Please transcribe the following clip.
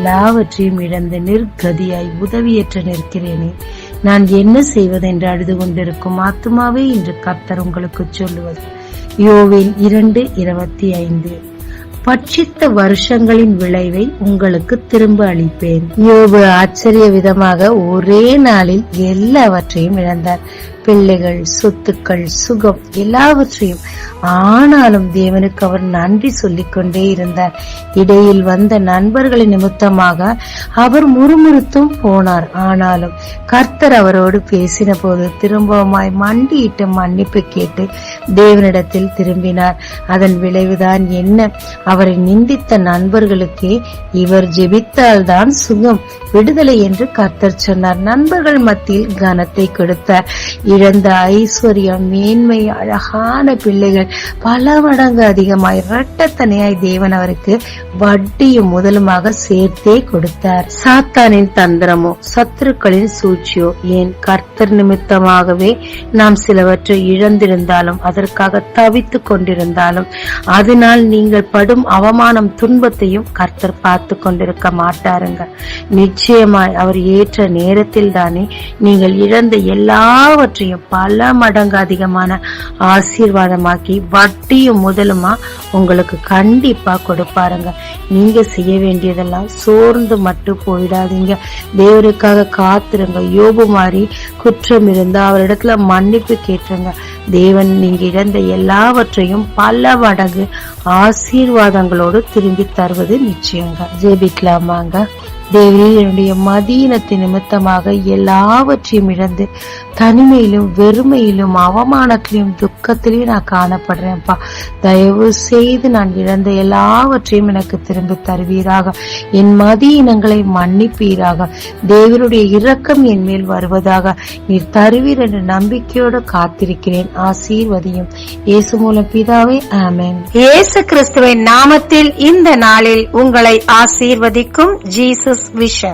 எல்லாவற்றையும் இழந்து நிர்கதியாய் உதவியற்று நிற்கிறேனே, நான் என்ன செய்வதென்று அழுது கொண்டிருக்கும் ஆத்துமாவே இன்று கர்த்தர் உங்களுக்கு சொல்லுவது. யோவேல் 2:25. பட்சித்த வருஷங்களின் விளைவை உங்களுக்கு திரும்ப அளிப்பேன். யோபு ஆச்சரிய விதமாக ஒரே நாளில் எல்லாவற்றையும் இழந்தார். பிள்ளைகள், சொத்துக்கள், சுகம், எல்லாவற்றையும். ஆனாலும் தேவனுக்கு அவர் நன்றி சொல்லிக் கொண்டே இருந்தார். இடையில் வந்த நண்பர்களின் நிமித்தமாக அவர் முறுமுறுத்தும் போனார். ஆனாலும் கர்த்தர் அவரோடு பேசின போது திரும்பவுமாய் மண்டியிட்டு மன்னிப்பு கேட்டு தேவனிடத்தில் திரும்பினார். அதன் விளைவுதான் என்ன? அவரை நிந்தித்த நண்பர்களுக்கே இவர் ஜெபித்தால்தான் சுகம், விடுதலை என்று கர்த்தர் சொன்னார். நண்பர்கள் மத்தியில் கனத்தை கொடுத்தார். இழந்த ஐஸ்வர்யம், மேன்மை, அழகான பிள்ளைகள் பல மடங்கு அதிகமாய் இரட்டத்தனையாய் தேவன் அவருக்கு வட்டியும் முதலுமாக சேர்த்தே கொடுத்தார். சாத்தானின் தந்திரமோ சத்துருக்களின் சூழ்ச்சியோ ஏன் கர்த்தர் நிமித்தமாகவே நாம் சிலவற்றை இழந்திருந்தாலும், அதற்காக தவித்துக் கொண்டிருந்தாலும், அதனால் நீங்கள் படும் அவமானம், துன்பத்தையும் கர்த்தர் பார்த்து கொண்டிருக்க மாட்டாருங்க. நிச்சயமாய் அவர் ஏற்ற நேரத்தில் தானே நீங்கள் இழந்த எல்லாவற்றையும் பல மடங்கு அதிகமான ஆசீர்வாதமாக்கி வட்டியும் முதலுமா உங்களுக்கு கண்டிப்பா கொடுப்பாருங்க. நீங்க செய்ய வேண்டியதெல்லாம் சோர்ந்து மட்டும் போயிடாதீங்க. தேவனுக்காக காத்துருங்க. யோபு மாதிரி குற்றம் இருந்தா அவரிடத்துல மன்னிப்பு கேட்டுருங்க. தேவன் நீங்க இழந்த எல்லாவற்றையும் பல மடங்கு ஆசீர்வாதங்களோடு திரும்பி தருவது நிச்சயங்க. ஜெபிக்கலாமாங்க. தேவரே, என்னுடைய மதீனத்தின் நிமித்தமாக எல்லாவற்றையும் இழந்து தனிமையிலும் வெறுமையிலும் அவமானத்திலும் துக்கத்திலையும் நான் காணப்படுறேன்ப்பா. தயவு செய்து நான் இழந்த எல்லாவற்றையும் எனக்கு திரும்பி தருவீராக. என் மதீனங்களை மன்னிப்பீராக. தேவனுடைய இரக்கம் என் மேல் வருவதாக. நீர் தருவீர் என்ற நம்பிக்கையோடு காத்திருக்கிறேன். ஆசீர்வதியும். இயேசு மூலம் பிதாவே, ஆமென். இயேசு கிறிஸ்துவின் நாமத்தில் இந்த நாளில் உங்களை ஆசீர்வதிக்கும் ஜீசஸ் விஷன்.